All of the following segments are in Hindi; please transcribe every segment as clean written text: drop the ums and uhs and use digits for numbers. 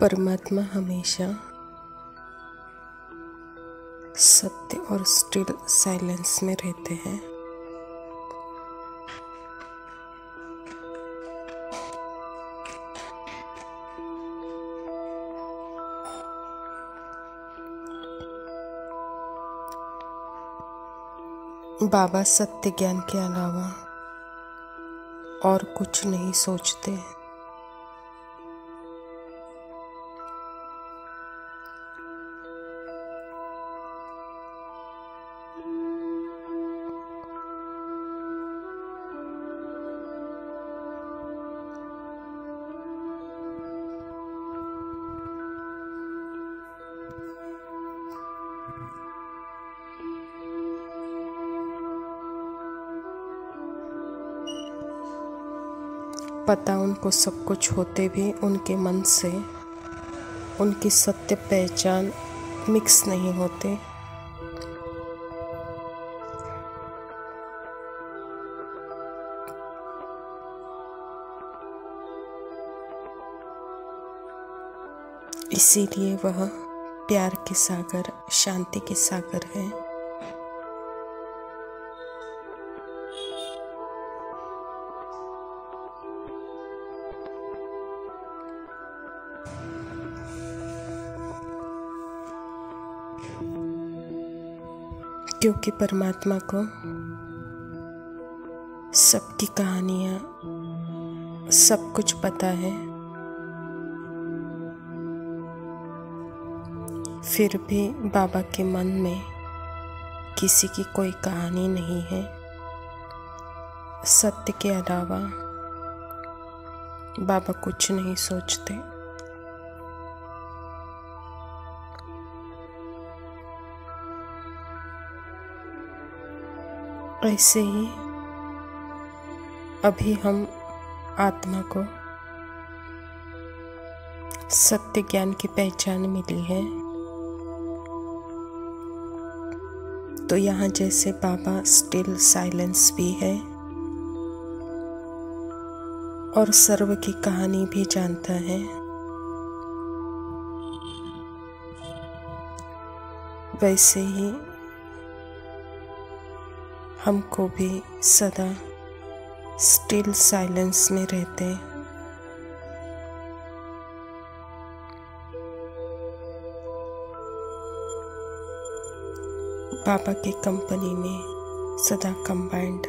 परमात्मा हमेशा सत्य और स्टिल साइलेंस में रहते हैं। बाबा सत्य ज्ञान के अलावा और कुछ नहीं सोचते। पता उनको सब कुछ होते भी उनके मन से उनकी सत्य पहचान मिक्स नहीं होते। इसीलिए वह प्यार के सागर, शांति के सागर है। क्योंकि परमात्मा को सबकी कहानियाँ, सब कुछ पता है, फिर भी बाबा के मन में किसी की कोई कहानी नहीं है। सत्य के अलावा बाबा कुछ नहीं सोचते। ऐसे ही अभी हम आत्मा को सत्य ज्ञान की पहचान मिली है, तो यहाँ जैसे बाबा स्टिल साइलेंस भी है और सर्व की कहानी भी जानता है, वैसे ही हमको भी सदा स्टिल साइलेंस में रहते बाबा की कंपनी में सदा कंबाइंड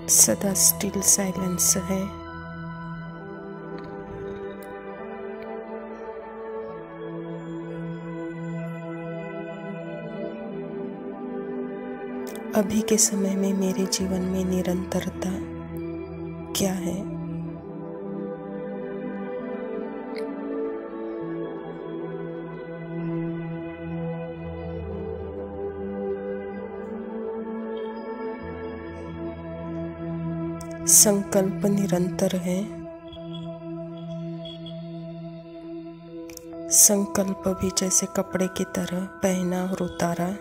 सदा स्टिल साइलेंस है। अभी के समय में मेरे जीवन में निरंतरता क्या है? संकल्प निरंतर है। संकल्प भी जैसे कपड़े की तरह पहना और उतारा,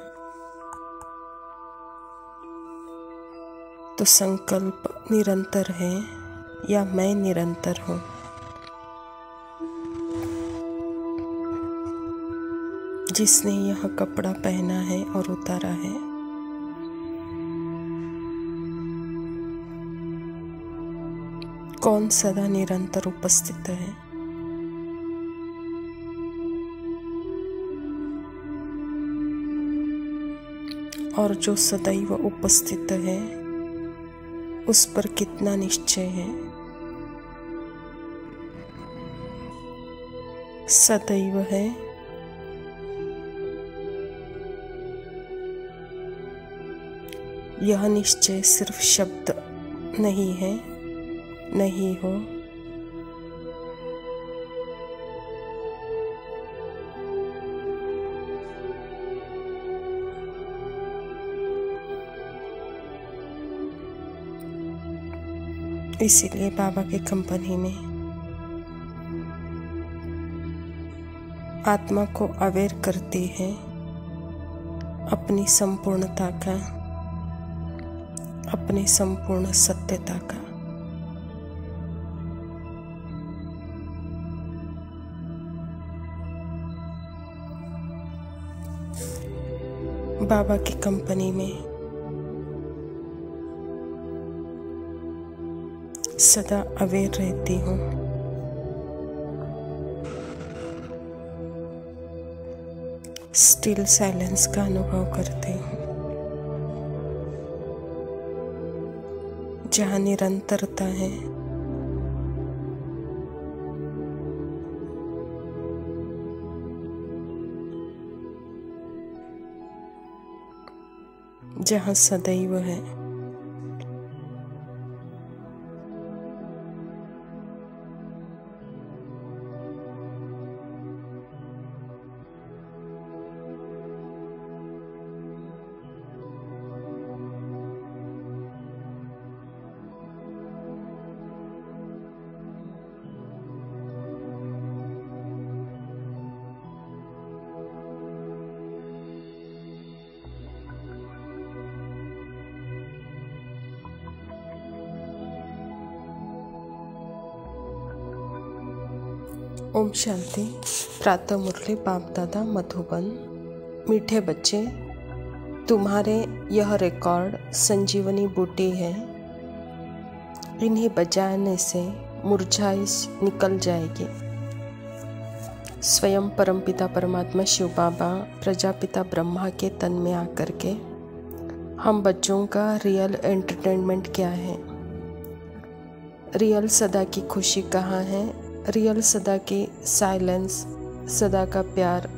तो संकल्प निरंतर है या मैं निरंतर हूँ? जिसने यह कपड़ा पहना है और उतारा है, कौन सदा निरंतर उपस्थित है? और जो सदैव उपस्थित है उस पर कितना निश्चय है? सदैव है। यह निश्चय सिर्फ शब्द नहीं है, नहीं हो। इसीलिए बाबा की कंपनी में आत्मा को अवेयर करती है अपनी संपूर्णता का, अपनी संपूर्ण सत्यता का। बाबा की कंपनी में सदा अवेयर रहती हूँ। स्टिल साइलेंस का अनुभव करती हूँ, जहाँ निरंतरता है, जहाँ सदैव है। ओम शांति। प्रातः मुरली बाप दादा मधुबन। मीठे बच्चे, तुम्हारे यह रिकॉर्ड संजीवनी बूटी है। इन्हें बजाने से मुरझाइश निकल जाएगी। स्वयं परमपिता परमात्मा शिव बाबा प्रजापिता ब्रह्मा के तन में आकर के हम बच्चों का रियल एंटरटेनमेंट क्या है, रियल सदा की खुशी कहाँ है, रियल सदा की साइलेंस, सदा का प्यार,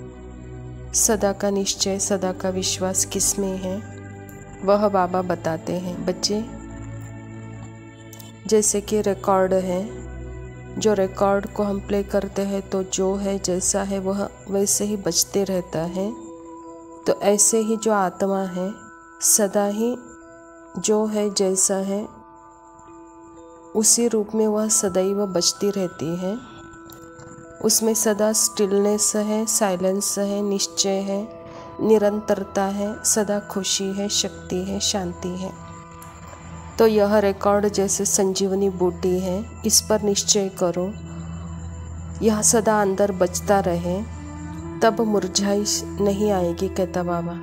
सदा का निश्चय, सदा का विश्वास किस में है, वह बाबा बताते हैं। बच्चे, जैसे कि रिकॉर्ड है, जो रिकॉर्ड को हम प्ले करते हैं तो जो है जैसा है वह वैसे ही बजते रहता है। तो ऐसे ही जो आत्मा है सदा ही जो है जैसा है उसी रूप में वह सदैव बजती रहती है। उसमें सदा स्टिलनेस है, साइलेंस है, निश्चय है, निरंतरता है, सदा खुशी है, शक्ति है, शांति है। तो यह रिकॉर्ड जैसे संजीवनी बूटी है, इस पर निश्चय करो, यह सदा अंदर बजता रहे, तब मुरझाइश नहीं आएगी, कहता बाबा।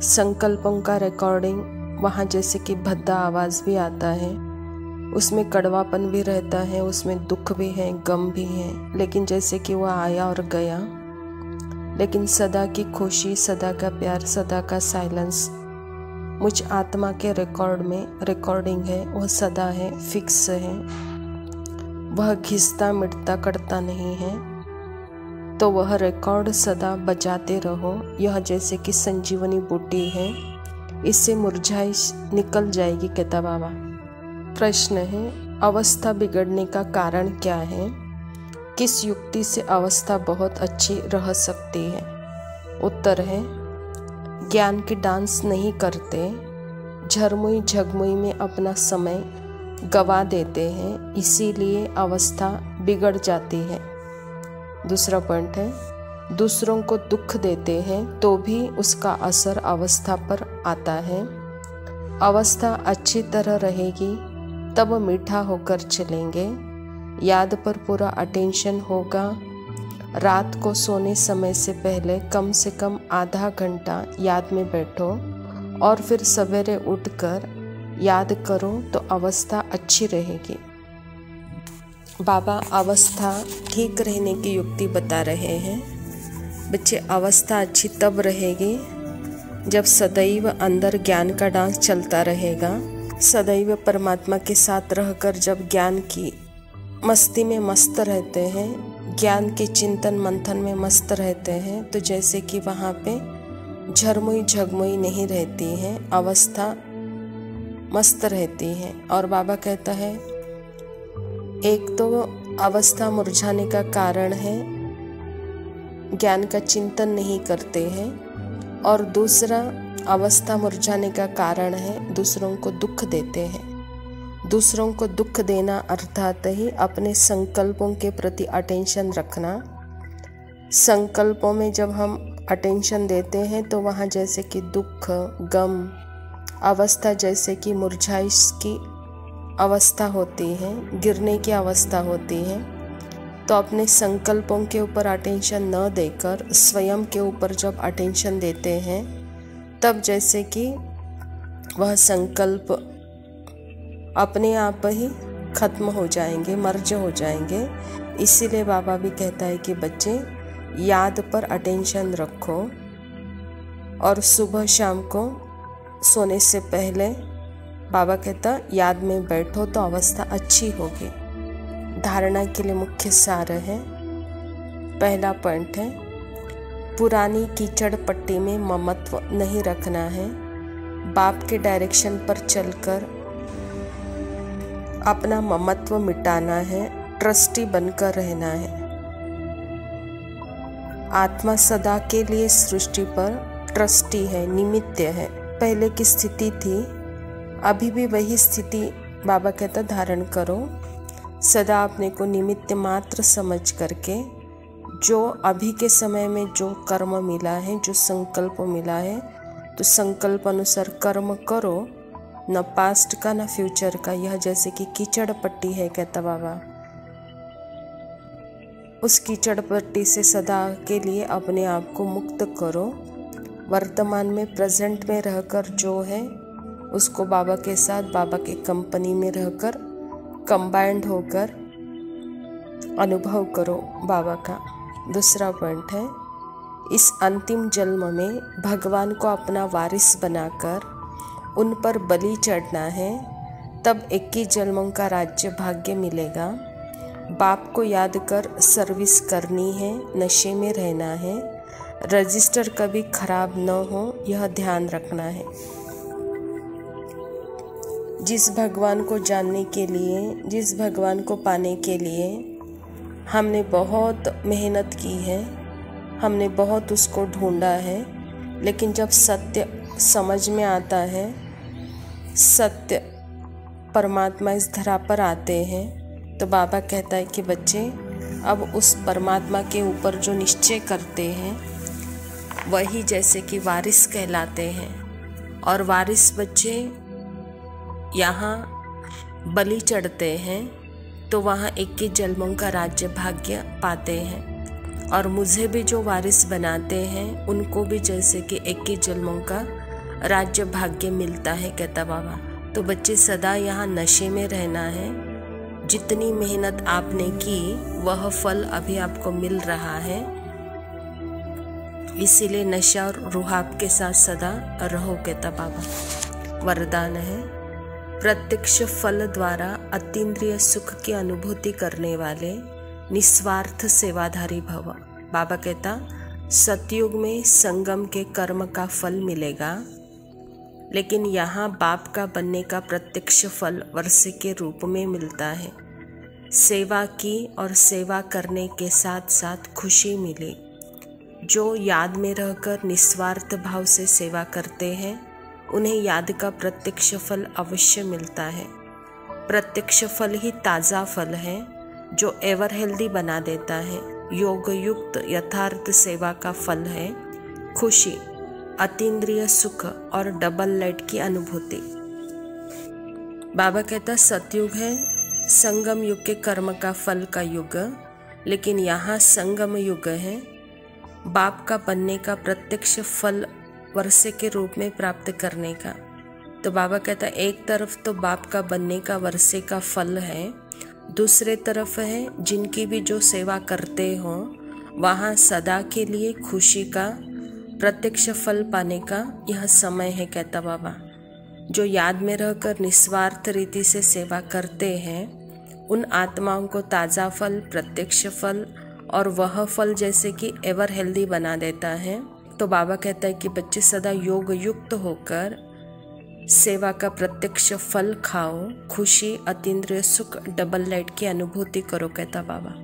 संकल्पों का रिकॉर्डिंग, वहाँ जैसे कि भद्दा आवाज़ भी आता है, उसमें कड़वापन भी रहता है, उसमें दुख भी है, गम भी है, लेकिन जैसे कि वह आया और गया। लेकिन सदा की खुशी, सदा का प्यार, सदा का साइलेंस मुझ आत्मा के रिकॉर्ड में रिकॉर्डिंग है, वह सदा है, फिक्स है, वह घिसता मिटता करता नहीं है। तो वह रिकॉर्ड सदा बजाते रहो। यह जैसे कि संजीवनी बूटी है, इससे मुरझाइश निकल जाएगी, कहता बाबा। प्रश्न है, अवस्था बिगड़ने का कारण क्या है? किस युक्ति से अवस्था बहुत अच्छी रह सकती है? उत्तर है, ज्ञान की डांस नहीं करते, झरमुई झगमुई में अपना समय गवा देते हैं, इसीलिए अवस्था बिगड़ जाती है। दूसरा पॉइंट है, दूसरों को दुख देते हैं तो भी उसका असर अवस्था पर आता है। अवस्था अच्छी तरह रहेगी तब मीठा होकर चलेंगे, याद पर पूरा अटेंशन होगा। रात को सोने समय से पहले कम से कम आधा घंटा याद में बैठो और फिर सवेरे उठकर याद करो तो अवस्था अच्छी रहेगी। बाबा अवस्था ठीक रहने की युक्ति बता रहे हैं। बच्चे, अवस्था अच्छी तब रहेगी जब सदैव अंदर ज्ञान का डांस चलता रहेगा। सदैव परमात्मा के साथ रहकर जब ज्ञान की मस्ती में मस्त रहते हैं, ज्ञान के चिंतन मंथन में मस्त रहते हैं, तो जैसे कि वहाँ पे झरमुई झगमुई नहीं रहती है, अवस्था मस्त रहती है। और बाबा कहता है, एक तो अवस्था मुरझाने का कारण है ज्ञान का चिंतन नहीं करते हैं, और दूसरा अवस्था मुरझाने का कारण है दूसरों को दुख देते हैं। दूसरों को दुख देना अर्थात ही अपने संकल्पों के प्रति अटेंशन रखना। संकल्पों में जब हम अटेंशन देते हैं तो वहाँ जैसे कि दुख, गम, अवस्था जैसे कि मुरझाइश की अवस्था होती है, गिरने की अवस्था होती है, तो अपने संकल्पों के ऊपर अटेंशन न देकर स्वयं के ऊपर जब अटेंशन देते हैं तब जैसे कि वह संकल्प अपने आप ही खत्म हो जाएंगे, मर्ज हो जाएंगे। इसीलिए बाबा भी कहता है कि बच्चे याद पर अटेंशन रखो और सुबह शाम को सोने से पहले बाबा कहता याद में बैठो तो अवस्था अच्छी होगी। धारणा के लिए मुख्य सार है, पहला पॉइंट है पुरानी कीचड़ पट्टी में ममत्व नहीं रखना है, बाप के डायरेक्शन पर चलकर अपना ममत्व मिटाना है, ट्रस्टी बनकर रहना है। आत्मा सदा के लिए सृष्टि पर ट्रस्टी है, निमित्त है। पहले की स्थिति थी, अभी भी वही स्थिति बाबा कहता धारण करो। सदा अपने को निमित्त मात्र समझ करके जो अभी के समय में जो कर्म मिला है, जो संकल्प मिला है, तो संकल्प अनुसार कर्म करो, न पास्ट का न फ्यूचर का। यह जैसे कि कीचड़ पट्टी है कहता बाबा, उस कीचड़ पट्टी से सदा के लिए अपने आप को मुक्त करो। वर्तमान में प्रेजेंट में रहकर जो है उसको बाबा के साथ, बाबा के कंपनी में रहकर कंबाइंड होकर अनुभव करो बाबा का। दूसरा पॉइंट है इस अंतिम जन्म में भगवान को अपना वारिस बनाकर उन पर बलि चढ़ना है, तब 21 जन्मों का राज्य भाग्य मिलेगा। बाप को याद कर सर्विस करनी है, नशे में रहना है, रजिस्टर कभी खराब न हो यह ध्यान रखना है। जिस भगवान को जानने के लिए, जिस भगवान को पाने के लिए हमने बहुत मेहनत की है, हमने बहुत उसको ढूंढा है, लेकिन जब सत्य समझ में आता है, सत्य परमात्मा इस धरा पर आते हैं, तो बाबा कहता है कि बच्चे अब उस परमात्मा के ऊपर जो निश्चय करते हैं वही जैसे कि वारिस कहलाते हैं। और वारिस बच्चे यहाँ बलि चढ़ते हैं तो वहाँ 21 जन्मों का राज्य भाग्य पाते हैं। और मुझे भी जो वारिस बनाते हैं उनको भी जैसे कि 21 जन्मों का राज्य भाग्य मिलता है कहता बाबा। तो बच्चे सदा यहाँ नशे में रहना है। जितनी मेहनत आपने की वह फल अभी आपको मिल रहा है, इसीलिए नशा और रुहाब के साथ सदा रहो कहता बाबा। वरदान है प्रत्यक्ष फल द्वारा अतीन्द्रिय सुख की अनुभूति करने वाले निस्वार्थ सेवाधारी भव। बाबा कहता सतयुग में संगम के कर्म का फल मिलेगा, लेकिन यहाँ बाप का बनने का प्रत्यक्ष फल वर्षे के रूप में मिलता है। सेवा की और सेवा करने के साथ साथ खुशी मिली। जो याद में रहकर निस्वार्थ भाव से सेवा करते हैं उन्हें याद का प्रत्यक्ष फल अवश्य मिलता है। प्रत्यक्ष फल ही ताज़ा फल है जो एवर हेल्दी बना देता है। योग युक्त यथार्थ सेवा का फल है खुशी, अतीन्द्रिय सुख और डबल लाइट की अनुभूति। बाबा कहता सतयुग है संगम युग के कर्म का फल का युग, लेकिन यहाँ संगम युग है बाप का बनने का प्रत्यक्ष फल वर्षे के रूप में प्राप्त करने का। तो बाबा कहता एक तरफ तो बाप का बनने का वर्षे का फल है, दूसरे तरफ है जिनकी भी जो सेवा करते हो वहाँ सदा के लिए खुशी का प्रत्यक्ष फल पाने का यह समय है कहता बाबा। जो याद में रहकर निस्वार्थ रीति से सेवा करते हैं उन आत्माओं को ताज़ा फल, प्रत्यक्ष फल और वह फल जैसे कि एवर हेल्दी बना देता है। तो बाबा कहता है कि बच्चे सदा योग युक्त होकर सेवा का प्रत्यक्ष फल खाओ, खुशी, अतीन्द्रिय सुख, डबल लाइट की अनुभूति करो कहता बाबा।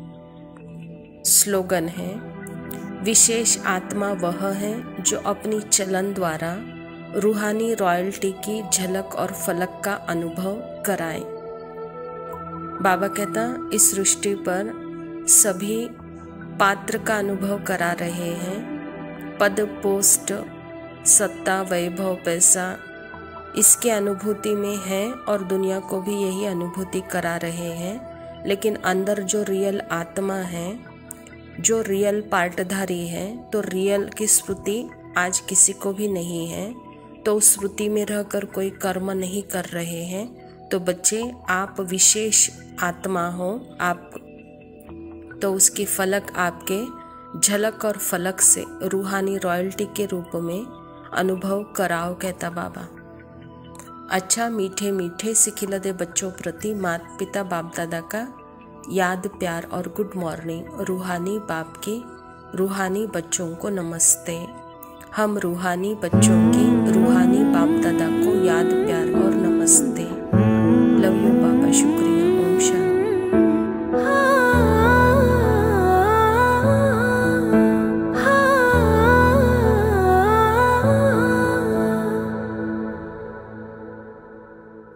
स्लोगन है विशेष आत्मा वह है जो अपनी चलन द्वारा रूहानी रॉयल्टी की झलक और फलक का अनुभव कराए। बाबा कहता इस सृष्टि पर सभी पात्र का अनुभव करा रहे हैं। पद, पोस्ट, सत्ता, वैभव, पैसा इसके अनुभूति में है और दुनिया को भी यही अनुभूति करा रहे हैं। लेकिन अंदर जो रियल आत्मा है, जो रियल पार्टधारी है, तो रियल की स्मृति आज किसी को भी नहीं है। तो उस स्मृति में रहकर कोई कर्म नहीं कर रहे हैं। तो बच्चे, आप विशेष आत्मा हो, आप तो उसकी फलक आपके झलक और फलक से रूहानी रॉयल्टी के रूप में अनुभव कराओ, कहता बाबा। अच्छा, मीठे मीठे सिखिलदे बच्चों प्रति माता पिता बाप दादा का याद, प्यार और गुड मॉर्निंग। रूहानी बाप की रूहानी बच्चों को नमस्ते। हम रूहानी बच्चों की रूहानी बाप दादा को याद, प्यार और नमस्ते। लव यू बाबा, शुक्रिया। ओम शांति।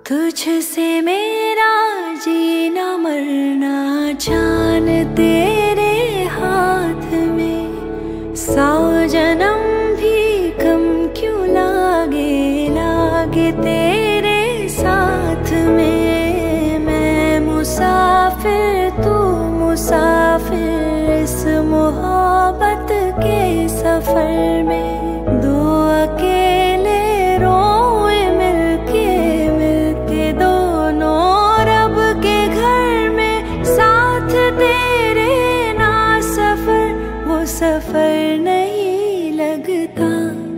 तुझसे मेरा जीना मरना जान तेरे हाथ में, 100 जन्म भी कम क्यों लागे, लागे तेरे साथ में। मैं मुसाफिर, तू मुसाफिर, इस मोहब्बत के सफर में। दो अकेले रोए मिलके, मिलके दोनों रब के घर में। साथ तेरे ना सफर, वो सफर नहीं लगता।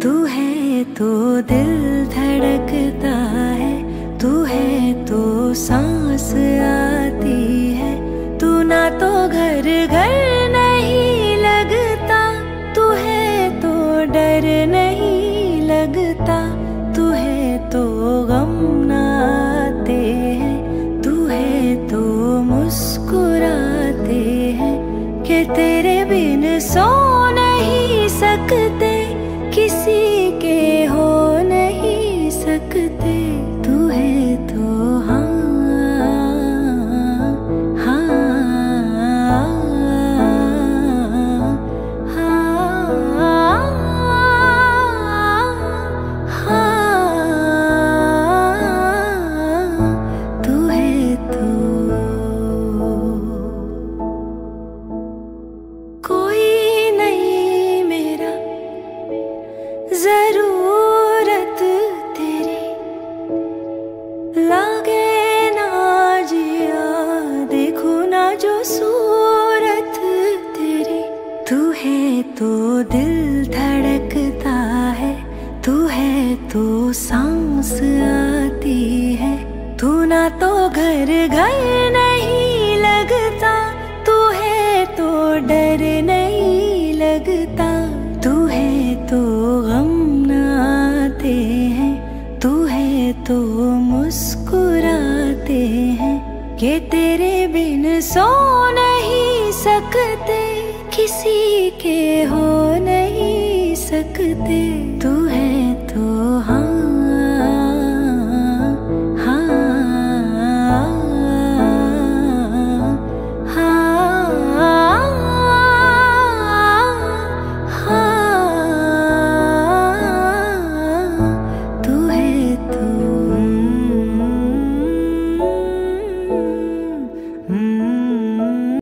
तू है तो दिल धड़कता है, तू है तो सांस आती है। तू ना तो घर घर नहीं लगता, तू है तो डर नहीं लगता। तू है तो गम ना आते हैं, तू है तो मुस्कुराते हैं। कि तेरे बिन सो नहीं सकते, किसी के हो नहीं सकते। तू है तो जरूरत तेरी, लागे ना जिया, देखो ना जो सूरत तेरी। तू है तो दिल धड़कता है, तू है तो सांस आती है। तू ना तो घर घर नहीं लगता, तू है तो डर नहीं लगता। तू है तो गम ना आते हैं, तू है तो मुस्कुराते हैं। कि तेरे बिन सो नहीं सकते, किसी के हो नहीं सकते।